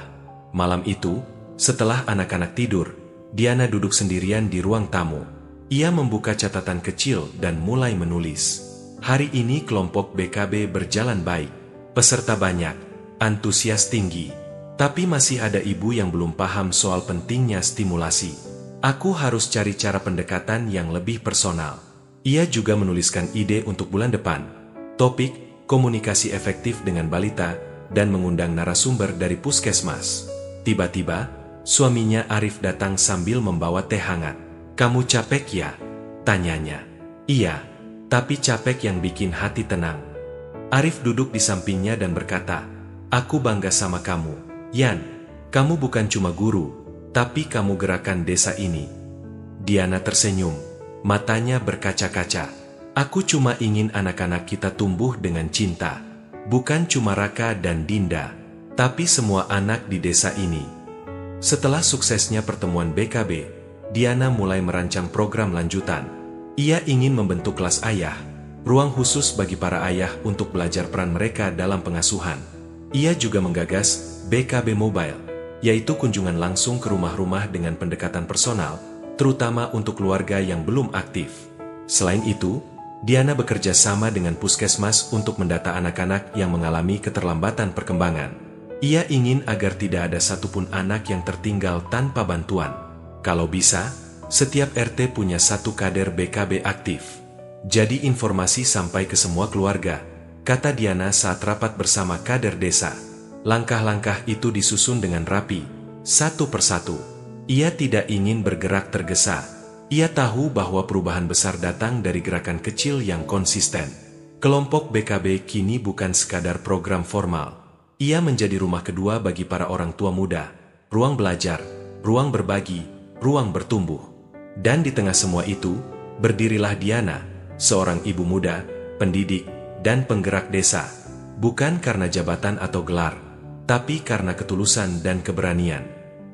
Malam itu, setelah anak-anak tidur, Diana duduk sendirian di ruang tamu. Ia membuka catatan kecil dan mulai menulis. Hari ini kelompok BKB berjalan baik. Peserta banyak. Antusias tinggi, tapi masih ada ibu yang belum paham soal pentingnya stimulasi. Aku harus cari cara pendekatan yang lebih personal. Ia juga menuliskan ide untuk bulan depan. Topik, komunikasi efektif dengan balita, dan mengundang narasumber dari puskesmas. Tiba-tiba, suaminya Arif datang sambil membawa teh hangat. "Kamu capek ya?" tanyanya. "Iya, tapi capek yang bikin hati tenang." Arif duduk di sampingnya dan berkata, "Aku bangga sama kamu, Yan. Kamu bukan cuma guru, tapi kamu gerakan desa ini." Diana tersenyum, matanya berkaca-kaca. "Aku cuma ingin anak-anak kita tumbuh dengan cinta. Bukan cuma Raka dan Dinda, tapi semua anak di desa ini." Setelah suksesnya pertemuan BKB, Diana mulai merancang program lanjutan. Ia ingin membentuk kelas ayah, ruang khusus bagi para ayah untuk belajar peran mereka dalam pengasuhan. Ia juga menggagas BKB Mobile, yaitu kunjungan langsung ke rumah-rumah dengan pendekatan personal, terutama untuk keluarga yang belum aktif. Selain itu, Diana bekerja sama dengan puskesmas untuk mendata anak-anak yang mengalami keterlambatan perkembangan. Ia ingin agar tidak ada satupun anak yang tertinggal tanpa bantuan. Kalau bisa, setiap RT punya satu kader BKB aktif. Jadi informasi sampai ke semua keluarga, kata Diana saat rapat bersama kader desa. Langkah-langkah itu disusun dengan rapi, satu persatu. Ia tidak ingin bergerak tergesa. Ia tahu bahwa perubahan besar datang dari gerakan kecil yang konsisten. Kelompok BKB kini bukan sekadar program formal. Ia menjadi rumah kedua bagi para orang tua muda, ruang belajar, ruang berbagi, ruang bertumbuh. Dan di tengah semua itu, berdirilah Diana, seorang ibu muda, pendidik, dan penggerak desa, bukan karena jabatan atau gelar, tapi karena ketulusan dan keberanian.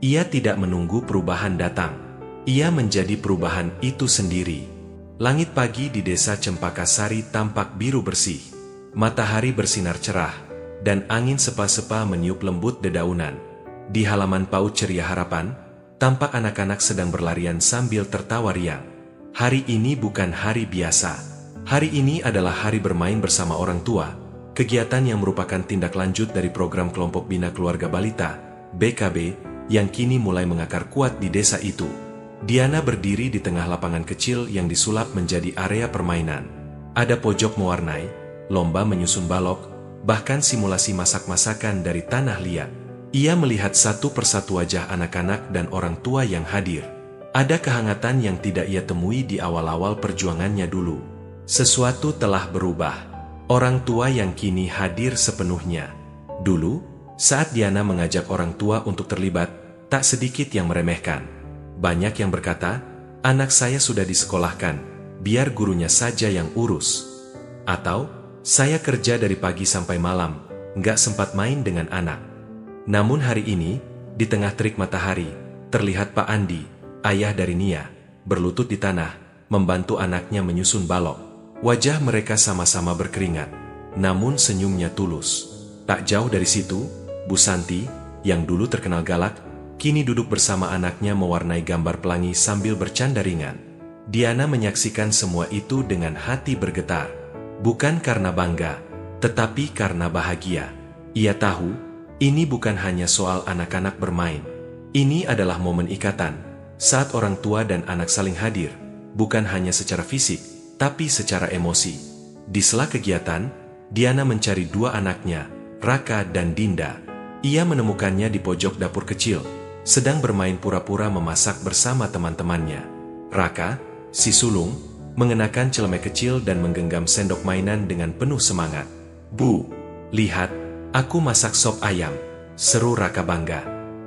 Ia tidak menunggu perubahan datang. Ia menjadi perubahan itu sendiri. Langit pagi di desa Cempaka Sari tampak biru bersih. Matahari bersinar cerah, dan angin sepa-sepa meniup lembut dedaunan. Di halaman PAUD Ceria Harapan, tampak anak-anak sedang berlarian sambil tertawa riang. Hari ini bukan hari biasa. Hari ini adalah hari bermain bersama orang tua, kegiatan yang merupakan tindak lanjut dari program Kelompok Bina Keluarga Balita, BKB, yang kini mulai mengakar kuat di desa itu. Diana berdiri di tengah lapangan kecil yang disulap menjadi area permainan. Ada pojok mewarnai, lomba menyusun balok, bahkan simulasi masak-masakan dari tanah liat. Ia melihat satu persatu wajah anak-anak dan orang tua yang hadir. Ada kehangatan yang tidak ia temui di awal-awal perjuangannya dulu. Sesuatu telah berubah. Orang tua yang kini hadir sepenuhnya. Dulu, saat Diana mengajak orang tua untuk terlibat, tak sedikit yang meremehkan. Banyak yang berkata, "Anak saya sudah disekolahkan, biar gurunya saja yang urus." Atau, "Saya kerja dari pagi sampai malam, nggak sempat main dengan anak." Namun hari ini, di tengah terik matahari, terlihat Pak Andi, ayah dari Nia, berlutut di tanah, membantu anaknya menyusun balok. Wajah mereka sama-sama berkeringat, namun senyumnya tulus. Tak jauh dari situ, Bu Santi, yang dulu terkenal galak, kini duduk bersama anaknya mewarnai gambar pelangi sambil bercanda ringan. Diana menyaksikan semua itu dengan hati bergetar. Bukan karena bangga, tetapi karena bahagia. Ia tahu, ini bukan hanya soal anak-anak bermain. Ini adalah momen ikatan, saat orang tua dan anak saling hadir, bukan hanya secara fisik, tapi secara emosi. Di sela kegiatan, Diana mencari dua anaknya, Raka dan Dinda. Ia menemukannya di pojok dapur kecil, sedang bermain pura-pura memasak bersama teman-temannya. Raka, si sulung, mengenakan celemek kecil dan menggenggam sendok mainan dengan penuh semangat. "Bu, lihat, aku masak sop ayam," seru Raka bangga.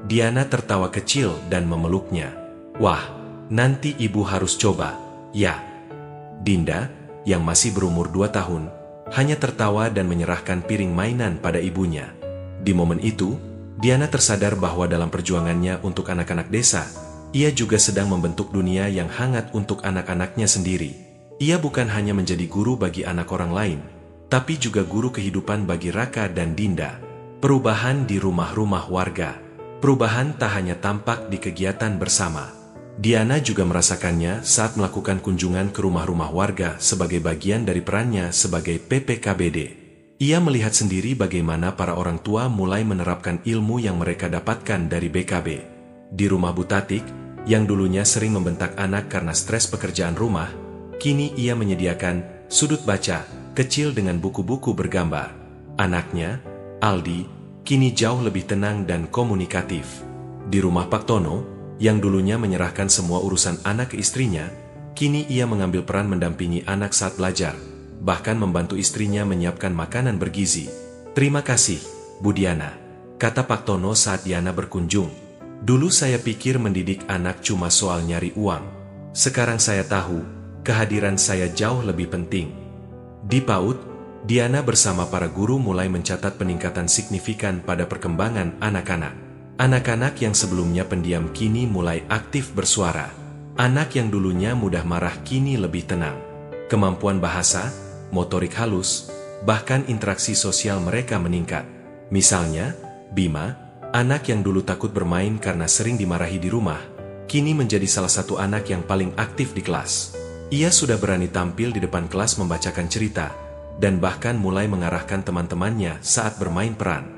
Diana tertawa kecil dan memeluknya. "Wah, nanti ibu harus coba, ya." Dinda, yang masih berumur 2 tahun, hanya tertawa dan menyerahkan piring mainan pada ibunya. Di momen itu, Diana tersadar bahwa dalam perjuangannya untuk anak-anak desa, ia juga sedang membentuk dunia yang hangat untuk anak-anaknya sendiri. Ia bukan hanya menjadi guru bagi anak orang lain, tapi juga guru kehidupan bagi Raka dan Dinda. Perubahan di rumah-rumah warga. Perubahan tak hanya tampak di kegiatan bersama. Diana juga merasakannya saat melakukan kunjungan ke rumah-rumah warga sebagai bagian dari perannya sebagai PPKBD. Ia melihat sendiri bagaimana para orang tua mulai menerapkan ilmu yang mereka dapatkan dari BKB. Di rumah Bu Tatik, yang dulunya sering membentak anak karena stres pekerjaan rumah, kini ia menyediakan sudut baca kecil dengan buku-buku bergambar. Anaknya, Aldi, kini jauh lebih tenang dan komunikatif. Di rumah Pak Tono, yang dulunya menyerahkan semua urusan anak ke istrinya, kini ia mengambil peran mendampingi anak saat belajar, bahkan membantu istrinya menyiapkan makanan bergizi. "Terima kasih, Bu Diana," kata Pak Tono saat Diana berkunjung. "Dulu saya pikir mendidik anak cuma soal nyari uang. Sekarang saya tahu, kehadiran saya jauh lebih penting." Di PAUD, Diana bersama para guru mulai mencatat peningkatan signifikan pada perkembangan anak-anak. Anak-anak yang sebelumnya pendiam kini mulai aktif bersuara. Anak yang dulunya mudah marah kini lebih tenang. Kemampuan bahasa, motorik halus, bahkan interaksi sosial mereka meningkat. Misalnya, Bima, anak yang dulu takut bermain karena sering dimarahi di rumah, kini menjadi salah satu anak yang paling aktif di kelas. Ia sudah berani tampil di depan kelas membacakan cerita, dan bahkan mulai mengarahkan teman-temannya saat bermain peran.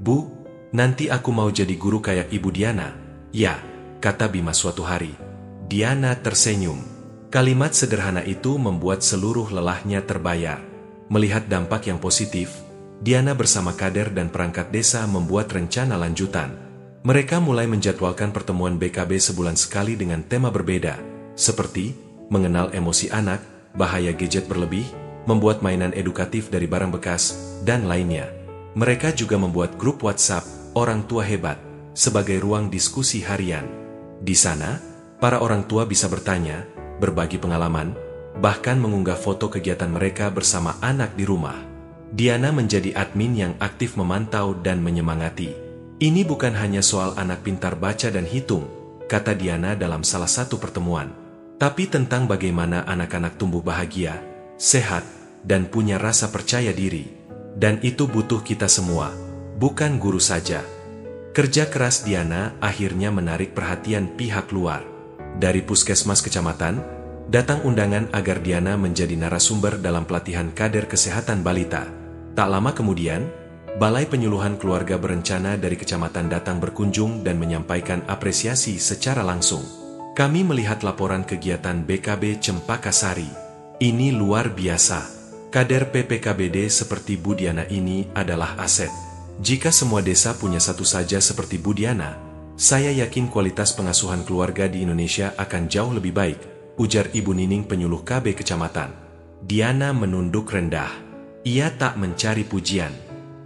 "Bu, nanti aku mau jadi guru kayak Ibu Diana." "Ya," kata Bima suatu hari. Diana tersenyum. Kalimat sederhana itu membuat seluruh lelahnya terbayar. Melihat dampak yang positif, Diana bersama kader dan perangkat desa membuat rencana lanjutan. Mereka mulai menjadwalkan pertemuan BKB sebulan sekali dengan tema berbeda, seperti mengenal emosi anak, bahaya gadget berlebih, membuat mainan edukatif dari barang bekas, dan lainnya. Mereka juga membuat grup WhatsApp Orang Tua Hebat sebagai ruang diskusi harian. Di sana, para orang tua bisa bertanya, berbagi pengalaman, bahkan mengunggah foto kegiatan mereka bersama anak di rumah. Diana menjadi admin yang aktif memantau dan menyemangati. "Ini bukan hanya soal anak pintar baca dan hitung," kata Diana dalam salah satu pertemuan, "tapi tentang bagaimana anak-anak tumbuh bahagia, sehat, dan punya rasa percaya diri. Dan itu butuh kita semua, bukan guru saja." Kerja keras Diana akhirnya menarik perhatian pihak luar. Dari puskesmas kecamatan, datang undangan agar Diana menjadi narasumber dalam pelatihan kader kesehatan balita. Tak lama kemudian, Balai Penyuluhan Keluarga Berencana dari kecamatan datang berkunjung dan menyampaikan apresiasi secara langsung. "Kami melihat laporan kegiatan BKB Cempaka Sari. Ini luar biasa. Kader PPKBD seperti Bu Diana ini adalah aset. Jika semua desa punya satu saja seperti Bu Diana, saya yakin kualitas pengasuhan keluarga di Indonesia akan jauh lebih baik," ujar Ibu Nining penyuluh KB kecamatan. Diana menunduk rendah. Ia tak mencari pujian,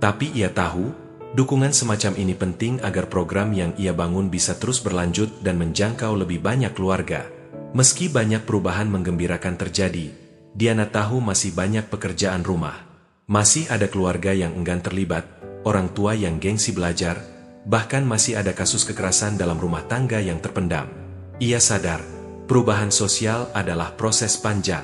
tapi ia tahu, dukungan semacam ini penting agar program yang ia bangun bisa terus berlanjut dan menjangkau lebih banyak keluarga. Meski banyak perubahan menggembirakan terjadi, Diana tahu masih banyak pekerjaan rumah. Masih ada keluarga yang enggan terlibat, orang tua yang gengsi belajar, bahkan masih ada kasus kekerasan dalam rumah tangga yang terpendam. Ia sadar, perubahan sosial adalah proses panjang.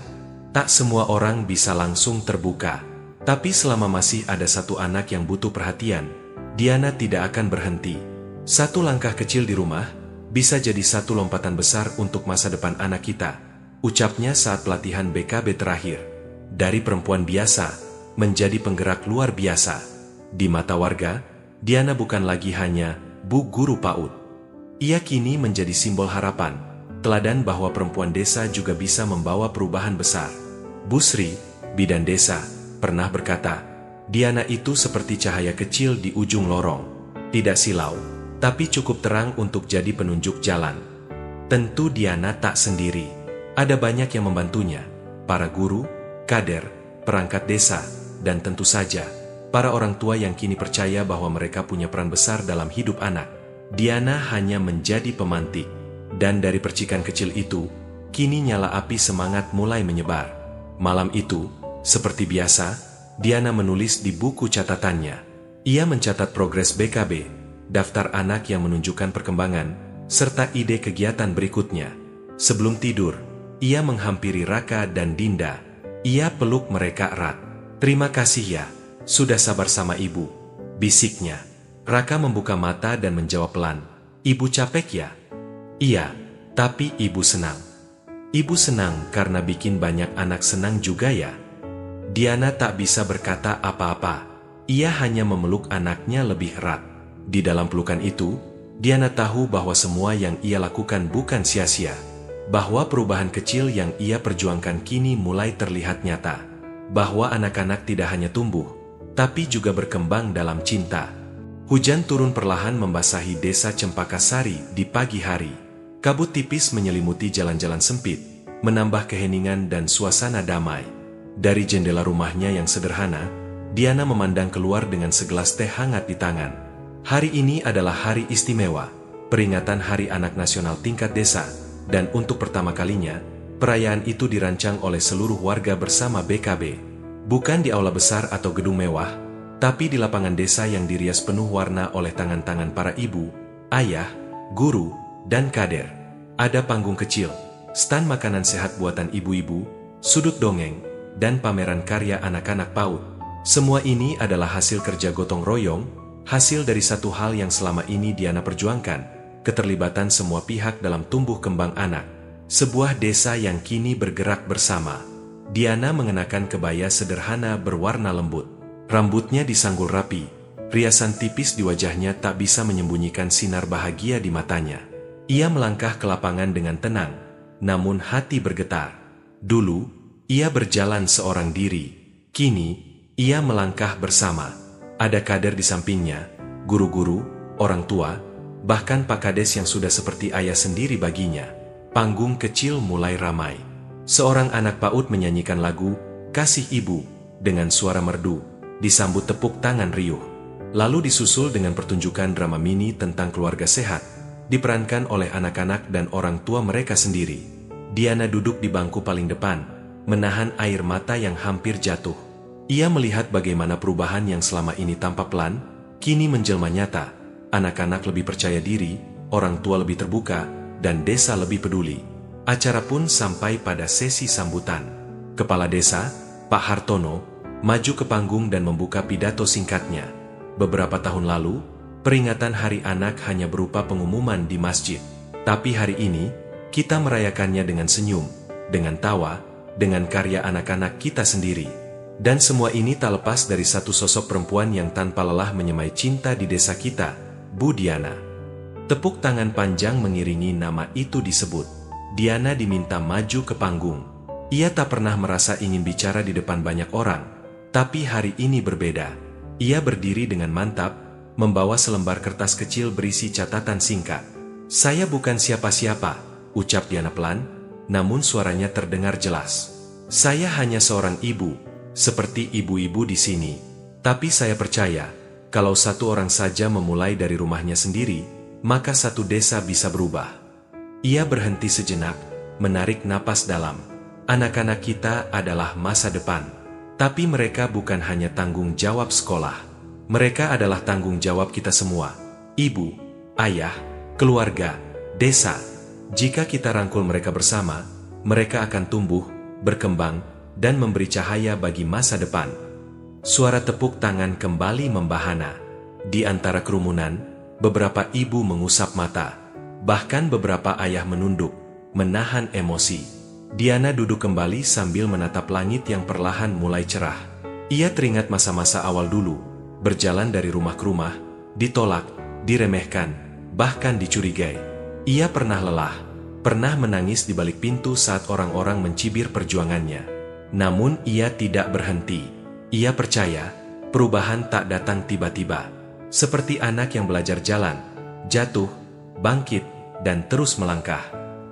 Tak semua orang bisa langsung terbuka. Tapi selama masih ada satu anak yang butuh perhatian, Diana tidak akan berhenti. Satu langkah kecil di rumah, bisa jadi satu lompatan besar untuk masa depan anak kita, ucapnya saat pelatihan BKB terakhir. Dari perempuan biasa, menjadi penggerak luar biasa. Di mata warga, Diana bukan lagi hanya Bu Guru PAUD. Ia kini menjadi simbol harapan, teladan bahwa perempuan desa juga bisa membawa perubahan besar. Bu Sri, bidan desa, pernah berkata, "Diana itu seperti cahaya kecil di ujung lorong. Tidak silau, tapi cukup terang untuk jadi penunjuk jalan." Tentu Diana tak sendiri. Ada banyak yang membantunya, para guru, kader, perangkat desa, dan tentu saja, para orang tua yang kini percaya bahwa mereka punya peran besar dalam hidup anak. Diana hanya menjadi pemantik, dan dari percikan kecil itu, kini nyala api semangat mulai menyebar. Malam itu, seperti biasa, Diana menulis di buku catatannya. Ia mencatat progres BKB, daftar anak yang menunjukkan perkembangan, serta ide kegiatan berikutnya. Sebelum tidur, ia menghampiri Raka dan Dinda. Ia peluk mereka erat. "Terima kasih ya, sudah sabar sama ibu," bisiknya. Raka membuka mata dan menjawab pelan, "Ibu capek ya?" "Iya, tapi ibu senang." "Ibu senang karena bikin banyak anak senang juga ya?" Diana tak bisa berkata apa-apa. Ia hanya memeluk anaknya lebih erat. Di dalam pelukan itu, Diana tahu bahwa semua yang ia lakukan bukan sia-sia. Bahwa perubahan kecil yang ia perjuangkan kini mulai terlihat nyata. Bahwa anak-anak tidak hanya tumbuh, tapi juga berkembang dalam cinta. Hujan turun perlahan membasahi desa Cempaka Sari di pagi hari. Kabut tipis menyelimuti jalan-jalan sempit, menambah keheningan dan suasana damai. Dari jendela rumahnya yang sederhana, Diana memandang keluar dengan segelas teh hangat di tangan. Hari ini adalah hari istimewa, peringatan Hari Anak Nasional tingkat desa. Dan untuk pertama kalinya, perayaan itu dirancang oleh seluruh warga bersama BKB. Bukan di aula besar atau gedung mewah, tapi di lapangan desa yang dirias penuh warna oleh tangan-tangan para ibu, ayah, guru, dan kader. Ada panggung kecil, stan makanan sehat buatan ibu-ibu, sudut dongeng, dan pameran karya anak-anak PAUD. Semua ini adalah hasil kerja gotong royong, hasil dari satu hal yang selama ini Diana perjuangkan, keterlibatan semua pihak dalam tumbuh kembang anak. Sebuah desa yang kini bergerak bersama. Diana mengenakan kebaya sederhana berwarna lembut. Rambutnya disanggul rapi. Riasan tipis di wajahnya tak bisa menyembunyikan sinar bahagia di matanya. Ia melangkah ke lapangan dengan tenang, namun hati bergetar. Dulu, ia berjalan seorang diri. Kini, ia melangkah bersama. Ada kader di sampingnya, guru-guru, orang tua, bahkan Pak Kades yang sudah seperti ayah sendiri baginya. Panggung kecil mulai ramai. Seorang anak PAUD menyanyikan lagu "Kasih Ibu" dengan suara merdu, disambut tepuk tangan riuh. Lalu disusul dengan pertunjukan drama mini tentang keluarga sehat, diperankan oleh anak-anak dan orang tua mereka sendiri. Diana duduk di bangku paling depan, menahan air mata yang hampir jatuh. Ia melihat bagaimana perubahan yang selama ini tampak pelan, kini menjelma nyata. Anak-anak lebih percaya diri, orang tua lebih terbuka, dan desa lebih peduli. Acara pun sampai pada sesi sambutan. Kepala desa, Pak Hartono, maju ke panggung dan membuka pidato singkatnya. Beberapa tahun lalu, peringatan Hari Anak hanya berupa pengumuman di masjid. Tapi hari ini, kita merayakannya dengan senyum, dengan tawa, dengan karya anak-anak kita sendiri. Dan semua ini tak lepas dari satu sosok perempuan yang tanpa lelah menyemai cinta di desa kita, Bu Diana. Tepuk tangan panjang mengiringi nama itu disebut. Diana diminta maju ke panggung. Ia tak pernah merasa ingin bicara di depan banyak orang, tapi hari ini berbeda. Ia berdiri dengan mantap, membawa selembar kertas kecil berisi catatan singkat. "Saya bukan siapa-siapa," ucap Diana pelan, namun suaranya terdengar jelas. "Saya hanya seorang ibu, seperti ibu-ibu di sini. Tapi saya percaya, kalau satu orang saja memulai dari rumahnya sendiri, maka satu desa bisa berubah." Ia berhenti sejenak, menarik napas dalam. Anak-anak kita adalah masa depan. Tapi mereka bukan hanya tanggung jawab sekolah. Mereka adalah tanggung jawab kita semua. Ibu, ayah, keluarga, desa. Jika kita rangkul mereka bersama, mereka akan tumbuh, berkembang, dan memberi cahaya bagi masa depan. Suara tepuk tangan kembali membahana. Di antara kerumunan, beberapa ibu mengusap mata. Bahkan beberapa ayah menunduk, menahan emosi. Diana duduk kembali sambil menatap langit yang perlahan mulai cerah. Ia teringat masa-masa awal dulu, berjalan dari rumah ke rumah, ditolak, diremehkan, bahkan dicurigai. Ia pernah lelah, pernah menangis di balik pintu saat orang-orang mencibir perjuangannya. Namun ia tidak berhenti. Ia percaya, perubahan tak datang tiba-tiba. Seperti anak yang belajar jalan, jatuh, bangkit, dan terus melangkah.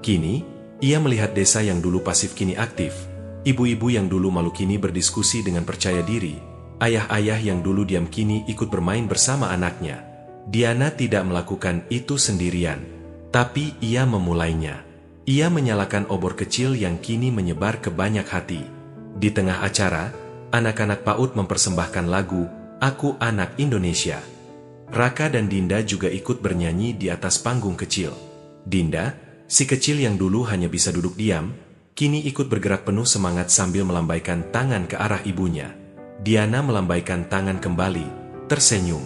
Kini, ia melihat desa yang dulu pasif kini aktif. Ibu-ibu yang dulu malu kini berdiskusi dengan percaya diri. Ayah-ayah yang dulu diam kini ikut bermain bersama anaknya. Diana tidak melakukan itu sendirian, tapi ia memulainya. Ia menyalakan obor kecil yang kini menyebar ke banyak hati. Di tengah acara, anak-anak PAUD mempersembahkan lagu "Aku Anak Indonesia". Raka dan Dinda juga ikut bernyanyi di atas panggung kecil. Dinda, si kecil yang dulu hanya bisa duduk diam, kini ikut bergerak penuh semangat sambil melambaikan tangan ke arah ibunya. Diana melambaikan tangan kembali, tersenyum.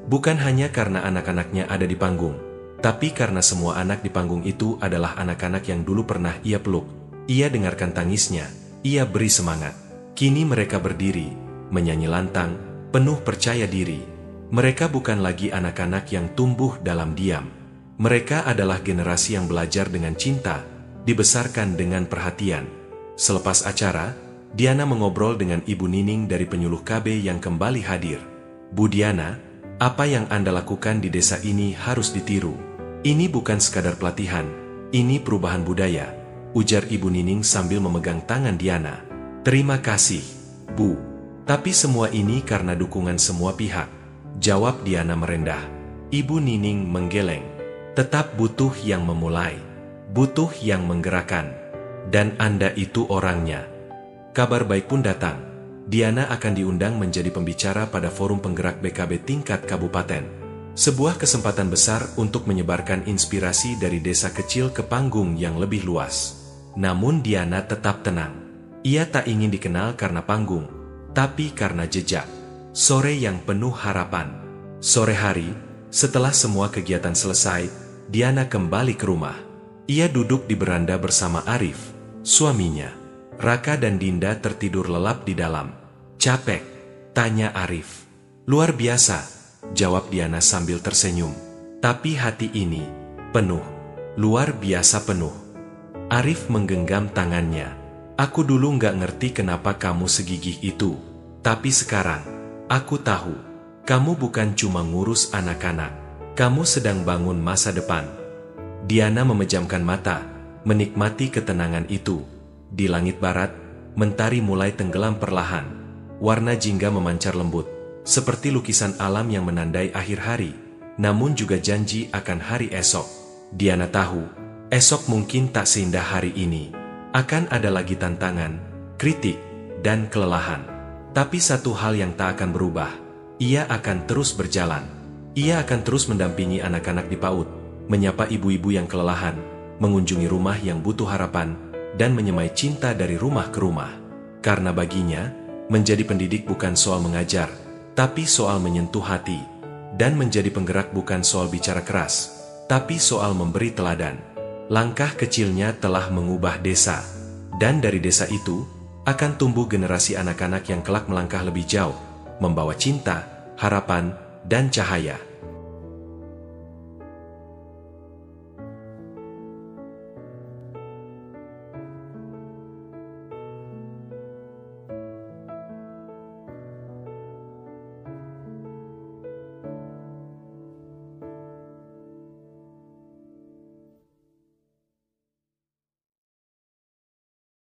Bukan hanya karena anak-anaknya ada di panggung, tapi karena semua anak di panggung itu adalah anak-anak yang dulu pernah ia peluk. Ia dengarkan tangisnya, ia beri semangat. Kini mereka berdiri, menyanyi lantang, penuh percaya diri. Mereka bukan lagi anak-anak yang tumbuh dalam diam. Mereka adalah generasi yang belajar dengan cinta, dibesarkan dengan perhatian. Selepas acara, Diana mengobrol dengan Ibu Nining dari penyuluh KB yang kembali hadir. "Bu Diana, apa yang Anda lakukan di desa ini harus ditiru. Ini bukan sekadar pelatihan, ini perubahan budaya," ujar Ibu Nining sambil memegang tangan Diana. "Terima kasih, Bu. Tapi semua ini karena dukungan semua pihak," jawab Diana merendah. Ibu Nining menggeleng. "Tetap butuh yang memulai, butuh yang menggerakkan. Dan Anda itu orangnya." Kabar baik pun datang. Diana akan diundang menjadi pembicara pada forum penggerak BKB tingkat kabupaten. Sebuah kesempatan besar untuk menyebarkan inspirasi dari desa kecil ke panggung yang lebih luas. Namun Diana tetap tenang. Ia tak ingin dikenal karena panggung, tapi karena jejak. Sore yang penuh harapan. Sore hari, setelah semua kegiatan selesai, Diana kembali ke rumah. Ia duduk di beranda bersama Arif, suaminya. Raka dan Dinda tertidur lelap di dalam. "Capek?" tanya Arif. "Luar biasa," jawab Diana sambil tersenyum. "Tapi hati ini penuh, luar biasa penuh." Arif menggenggam tangannya. "Aku dulu nggak ngerti kenapa kamu segigih itu. Tapi sekarang, aku tahu. Kamu bukan cuma ngurus anak-anak. Kamu sedang bangun masa depan." Diana memejamkan mata, menikmati ketenangan itu. Di langit barat, mentari mulai tenggelam perlahan. Warna jingga memancar lembut, seperti lukisan alam yang menandai akhir hari, namun juga janji akan hari esok. Diana tahu, esok mungkin tak seindah hari ini. Akan ada lagi tantangan, kritik, dan kelelahan. Tapi satu hal yang tak akan berubah, ia akan terus berjalan. Ia akan terus mendampingi anak-anak di PAUD, menyapa ibu-ibu yang kelelahan, mengunjungi rumah yang butuh harapan, dan menyemai cinta dari rumah ke rumah. Karena baginya, menjadi pendidik bukan soal mengajar, tapi soal menyentuh hati. Dan menjadi penggerak bukan soal bicara keras, tapi soal memberi teladan. Langkah kecilnya telah mengubah desa. Dan dari desa itu, akan tumbuh generasi anak-anak yang kelak melangkah lebih jauh, membawa cinta, harapan, dan cahaya.